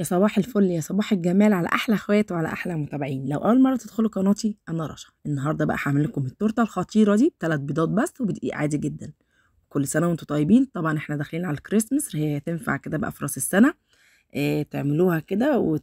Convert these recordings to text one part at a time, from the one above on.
يا صباح الفل، يا صباح الجمال على احلى اخوات وعلى احلى متابعين. لو اول مره تدخلوا قناتي، انا رشا. النهارده بقى هعمل لكم التورته الخطيره دي ب3 بيضات بس وبدقيق عادي جدا. كل سنه وانتم طيبين. طبعا احنا داخلين على الكريسماس، هي تنفع كده بقى في راس السنه. تعملوها كده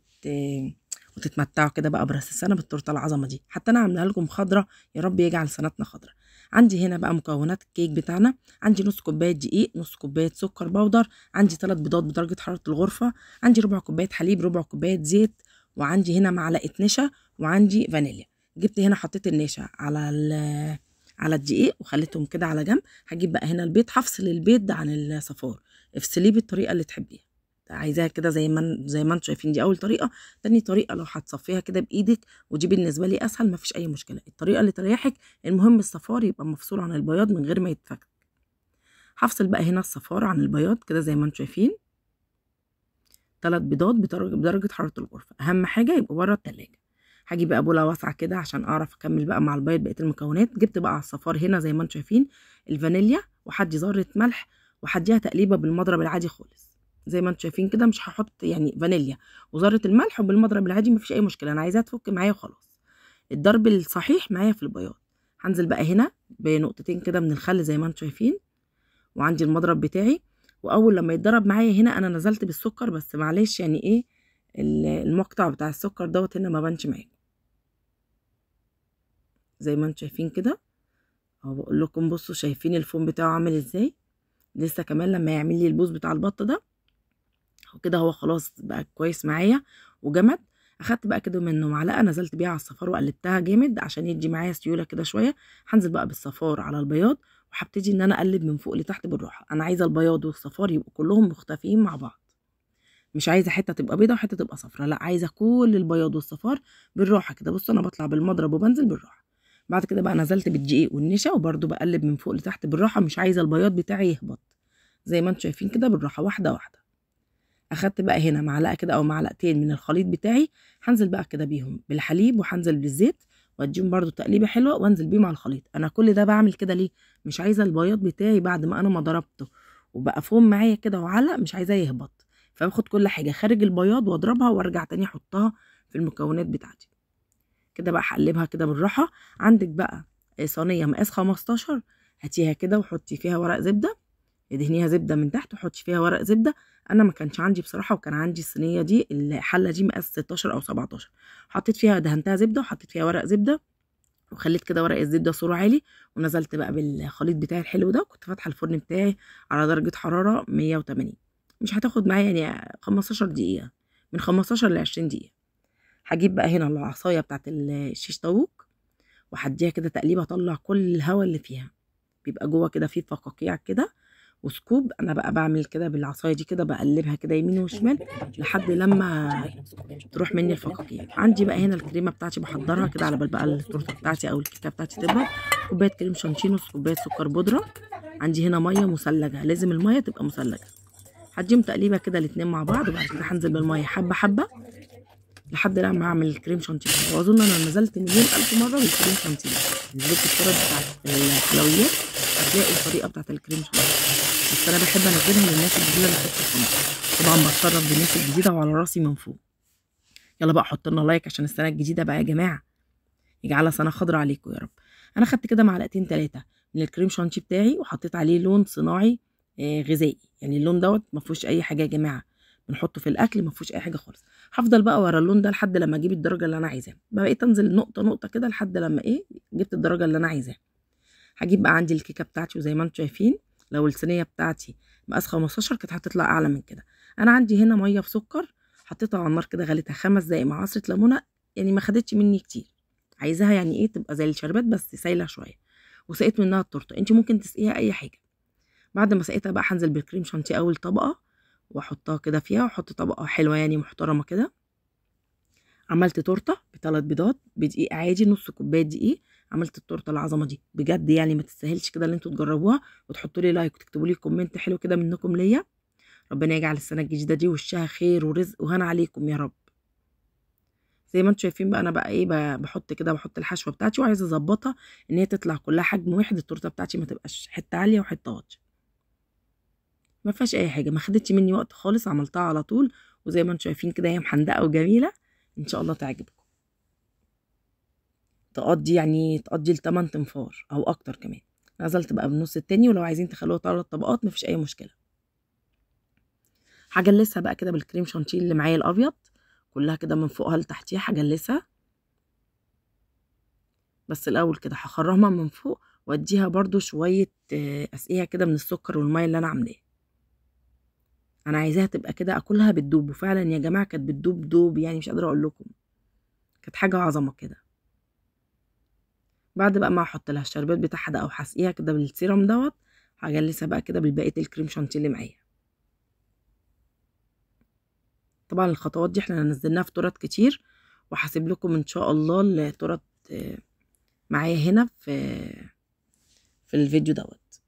وتتمتعوا كده بقى براس السنه بالتورته العظمه دي. حتى انا عاملاها لكم خضره، يا رب يجعل سنتنا خضره. عندي هنا بقى مكونات الكيك بتاعنا. عندي نص كوبايه دقيق، نص كوبايه سكر بودر، عندي 3 بيضات بدرجه حراره الغرفه، عندي ربع كوبايه حليب، ربع كوبايه زيت، وعندي هنا معلقه نشا، وعندي فانيليا. جبت هنا حطيت النشا على الدقيق وخليتهم كده على جنب. هجيب بقى هنا البيض، هفصل البيض عن الصفار. افصليه بالطريقه اللي تحبيها، عايزاها كده زي ما انتم شايفين. دي اول طريقه. تاني طريقه لو هتصفيها كده بايدك، ودي بالنسبه لي اسهل، مفيش اي مشكله، الطريقه اللي تريحك. المهم الصفار يبقى مفصول عن البياض من غير ما يتفك. هفصل بقى هنا الصفار عن البياض كده زي ما انتم شايفين. 3 بيضات بدرجه حراره الغرفه، اهم حاجه يبقوا بره التلاجة. هجيب بقى بوله واسعه كده عشان اعرف اكمل بقى مع البيض بقيه المكونات. جبت بقى على الصفار هنا زي ما انتم شايفين الفانيليا، وحدي ذره ملح، وحديها تقليبه بالمضرب العادي خالص زي ما انتم شايفين كده. مش هحط يعني فانيليا وذره الملح، وبالمضرب العادي مفيش اي مشكله، انا عايزاها تفك معايا وخلاص. الضرب الصحيح معايا في البياض. هنزل بقى هنا بنقطتين كده من الخل زي ما انتم شايفين، وعندي المضرب بتاعي. واول لما يتضرب معايا هنا انا نزلت بالسكر، بس معلش يعني ايه المقطع بتاع السكر دوت هنا ما بانش معاكم زي ما انتم شايفين كده. اهو بقول لكم بصوا، شايفين الفوم بتاعه عامل ازاي؟ لسه كمان لما يعمل لي البوز بتاع البط ده وكده هو خلاص بقى كويس معايا وجمد. اخدت بقى كده منه معلقه، نزلت بيها على الصفار وقلبتها جامد عشان يدي معايا سيوله كده شويه. هنزل بقى بالصفار على البياض، وهبتدي ان انا اقلب من فوق لتحت بالراحه. انا عايزه البياض والصفار يبقوا كلهم مختفيين مع بعض، مش عايزه حته تبقى بيضه وحته تبقى صفرا، لا، عايزه كل البياض والصفار بالراحه كده. بصوا انا بطلع بالمضرب وبنزل بالراحه. بعد كده بقى نزلت بالدقيق والنشا، وبرده بقلب من فوق لتحت بالراحه، مش عايزه البياض بتاعي يهبط. زي ما انتم شايفين كده بالراحه، واحده واحده. اخدت بقى هنا معلقه كده او معلقتين من الخليط بتاعي، هنزل بقى كده بيهم بالحليب، وهنزل بالزيت، واديهم برده تقليبه حلوه، وانزل بيهم على الخليط. انا كل ده بعمل كده ليه؟ مش عايزه البياض بتاعي بعد ما انا ما ضربته وبقى فوم معايا كده وعلق، مش عايزاه يهبط. فباخد كل حاجه خارج البياض واضربها وارجع تاني احطها في المكونات بتاعتي كده. بقى هقلبها كده بالراحه. عندك بقى صينيه مقاس 15، هاتيها كده وحطي فيها ورق زبده، ادهنيها زبده من تحت وحطي فيها ورق زبده. انا ما كانش عندي بصراحه، وكان عندي الصينيه دي الحله دي مقاس 16 او 17، حطيت فيها دهنتها زبده وحطيت فيها ورق زبده، وخليت كده ورق الزبده سور عالي، ونزلت بقى بالخليط بتاعي الحلو ده. كنت فاتحه الفرن بتاعي على درجه حراره 180. مش هتاخد معايا يعني 15 دقيقه، من 15 ل 20 دقيقه. هجيب بقى هنا العصايه بتاعت الشيش طاووق، وهديها كده تقليبه، اطلع كل الهواء اللي فيها. بيبقى جوه كده فيه فقاقيع كده وسكوب. انا بقى بعمل كده بالعصايه دي كده، بقلبها كده يمين وشمال لحد لما تروح مني الفقاقيع. عندي بقى هنا الكريمه بتاعتي بحضرها كده على بال بقى التورته بتاعتي او الكيكه بتاعتي تبرد. كوبايه كريم شانتيه، نص كوبايه سكر بودره، عندي هنا ميه مثلجه، لازم الميه تبقى مثلجه. هديهم تقليبه كده الاتنين مع بعض، وبعد كده هنزل بالميه حبه حبه لحد لما اعمل الكريم شانتيه. واظن انا نزلت مليون الف مره بالكريم شانتيه. نزلت الصوره بتاعت الحلويات هتلاقوا الطريقه بتاعت الكريم شانتيه، بس انا بحب انزلها للناس الجديده اللي في القناه. طبعا بتشرف بالناس الجديده وعلى راسي من فوق. يلا بقى حط لنا لايك عشان السنه الجديده بقى يا جماعه يجعلها سنه خضراء عليكم يا رب. انا خدت كده معلقتين 3 من الكريم شانتيه بتاعي، وحطيت عليه لون صناعي غذائي. يعني اللون دوت ما فيهوش اي حاجه يا جماعه، بنحطه في الاكل ما فيهوش اي حاجه خالص. هفضل بقى ورا اللون ده لحد لما اجيب الدرجه اللي انا عايزاها. بقيت انزل نقطه نقطه كده لحد لما جبت الدرجه اللي انا عايزاها. هجيب بقى عندي الكيكه بتاعتي، وزي ما انتم شايفين لو الصينيه بتاعتي مقاس 15 كانت هتطلع اعلى من كده. انا عندي هنا ميه بسكر، حطيتها على النار كده، غليتها 5 دقايق مع عصره ليمونه، يعني ما خدتش مني كتير. عايزاها يعني تبقى زي الشربات بس سايله شويه. وسقيت منها التورته، انت ممكن تسقيها اي حاجه. بعد ما سقيتها بقى هنزل بالكريم شانتيه اول طبقه، واحطها كده فيها، واحط طبقه حلوه يعني محترمه كده. عملت تورته ب3 بيضات بدقيق عادي، نص كوبايه دقيق. عملت التورته العظمه دي بجد، يعني ما تستاهلش كده اللي انتوا تجربوها، وتحطوا لي لايك وتكتبوا لي كومنت حلو كده منكم ليا. ربنا يجعل السنه الجديده دي وشها خير ورزق وهنا عليكم يا رب. زي ما انتم شايفين بقى انا بقى بحط كده، بحط الحشوه بتاعتي، وعايزه اظبطها ان هي تطلع كلها حجم واحد. التورته بتاعتي ما تبقاش حته عاليه وحته واطيه، ما فيهاش اي حاجه، ما خدتش مني وقت خالص، عملتها على طول وزي ما انتم شايفين كده هي محندقه وجميله، ان شاء الله تعجبكم. تقضي ل8 تنفار او اكتر كمان. الغزل تبقى بالنص التاني، ولو عايزين تخلوها 3 طبقات مفيش اي مشكله. هجلسها بقى كده بالكريم شانتيه اللي معايا الابيض، كلها كده من فوقها لتحتيها هجلسها. بس الاول كده هخرمها من فوق واديها برضو شويه اسقيها كده من السكر والميه اللي انا عاملاه. انا عايزاها تبقى كده اكلها بتدوب، وفعلا يا جماعه كانت بتدوب دوب، يعني مش قادره اقول لكم، كانت حاجه عظمه كده. بعد بقى ما احط لها الشربات بتاعها ده او هسقيها كده بالسيرم دوت، هجلسها بقى كده بالبقيه الكريم شانتيه اللي معايا. طبعا الخطوات دي احنا نزلناها في تورت كتير، وهسيب لكم ان شاء الله التورت معايا هنا في الفيديو دوت.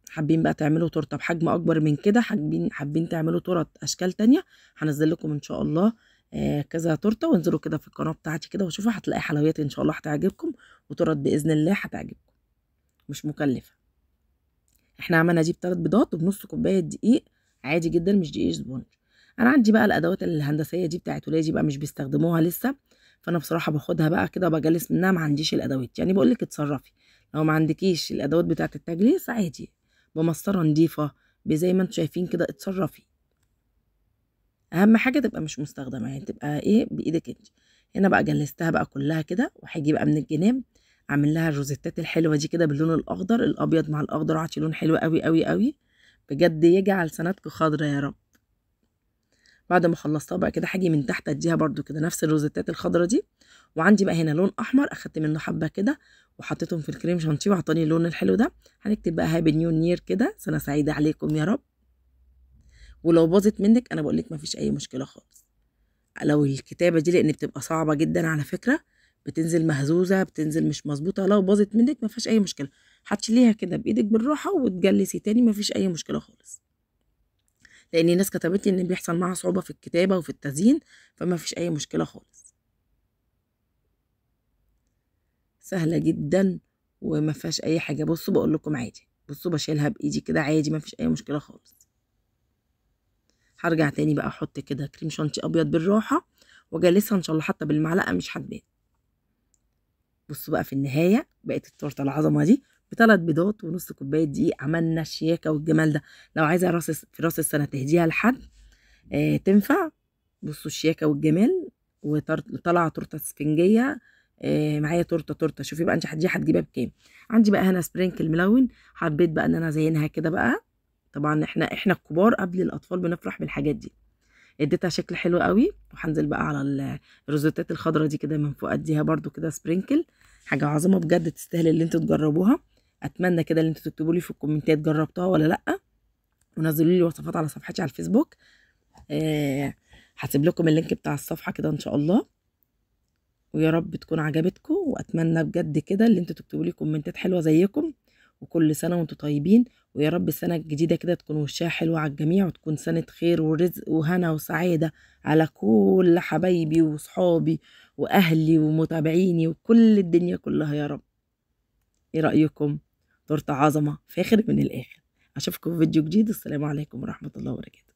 حابين بقى تعملوا تورته بحجم اكبر من كده، حابين تعملوا تورت اشكال تانية، هنزل لكم ان شاء الله كذا تورته، وانزلوا كده في القناه بتاعتي كده وشوفوا، هتلاقي حلويات ان شاء الله هتعجبكم، وتورت باذن الله هتعجبكم، مش مكلفه. احنا عملنا دي ب3 بيضات وبنص كوبايه دقيق عادي جدا، مش دقيق سبونج. انا عندي بقى الادوات الهندسيه دي بتاعت ولادي بقى مش بيستخدموها لسه، فانا بصراحه باخدها بقى كده وبجلس منها، ما عنديش الادوات، يعني بقول لك اتصرفي، لو ما عندكيش الادوات بتاعت التجليس عادي بمسطره نضيفه زي ما انتم شايفين كده اتصرفي. اهم حاجه تبقى مش مستخدمه، يعني تبقى ايه بايدك انت. هنا بقى جلستها بقى كلها كده، وهيجي بقى من الجناب اعمل لها الروزيتات الحلوه دي كده باللون الاخضر، الابيض مع الاخضر عطي لون حلو قوي قوي قوي، بجد يجعل سنتكم خضرا يا رب. بعد ما خلصتها بقى كده هاجي من تحت اديها برده كده نفس الروزيتات الخضرا دي، وعندي بقى هنا لون احمر اخدت منه حبه كده وحطيتهم في الكريم شانتيه وعطاني اللون الحلو ده. هنكتب بقى هابي نيو يير كده، سنه سعيده عليكم يا رب. ولو باظت منك انا بقول لك مفيش اي مشكله خالص، لو الكتابه دي لان بتبقى صعبه جدا على فكره، بتنزل مهزوزه، بتنزل مش مظبوطه، لو باظت منك مفيش اي مشكله، هتشيليها كده بايدك بالراحه وتجلسي تاني، مفيش اي مشكله خالص. لان ناس كتبت لي ان بيحصل معاها صعوبه في الكتابه وفي التزيين، فمفيش اي مشكله خالص، سهله جدا وما فيهاش اي حاجه. بصوا بقول لكم عادي، بصوا بشيلها بايدي كده عادي، مفيش اي مشكله خالص. هرجع تاني بقى احط كده كريم شانتيه ابيض بالراحه واجلسها ان شاء الله حتى بالمعلقه مش هتبان. بصوا بقى في النهايه بقت التورته العظمه دي ب3 بيضات ونص كوبايه دقيق، عملنا الشياكه والجمال ده. لو عايزه في راس السنه تهديها لحد تنفع. بصوا الشياكه والجمال، وطلع تورته اسفنجيه. معايا تورته شوفي بقى انت دي هتجيبها بكام. عندي بقى هنا سبرينكل ملون، حبيت بقى ان انا ازينها كده بقى. طبعا احنا الكبار قبل الاطفال بنفرح بالحاجات دي، اديتها شكل حلو قوي. وهنزل بقى على الروزيتات الخضراء دي كده من فوق، اديها برده كده سبرينكل، حاجه عظمه بجد تستاهل اللي انتوا تجربوها. اتمنى كده اللي انتوا تكتبوا لي في الكومنتات جربتوها ولا لا، ونزلوا لي وصفات على صفحتي على الفيسبوك. هسيب لكم اللينك بتاع الصفحه كده ان شاء الله. ويا رب تكون عجبتكم، واتمنى بجد كده اللي انتوا تكتبوا لي كومنتات حلوه زيكم. وكل سنه وانتم طيبين، ويا رب السنه الجديده كده تكون وشها حلوه على الجميع، وتكون سنه خير ورزق وهنا وسعاده على كل حبايبي وصحابي واهلي ومتابعيني وكل الدنيا كلها يا رب. ايه رايكم؟ تورته عظمه فاخر من الاخر. اشوفكم في فيديو جديد، السلام عليكم ورحمه الله وبركاته.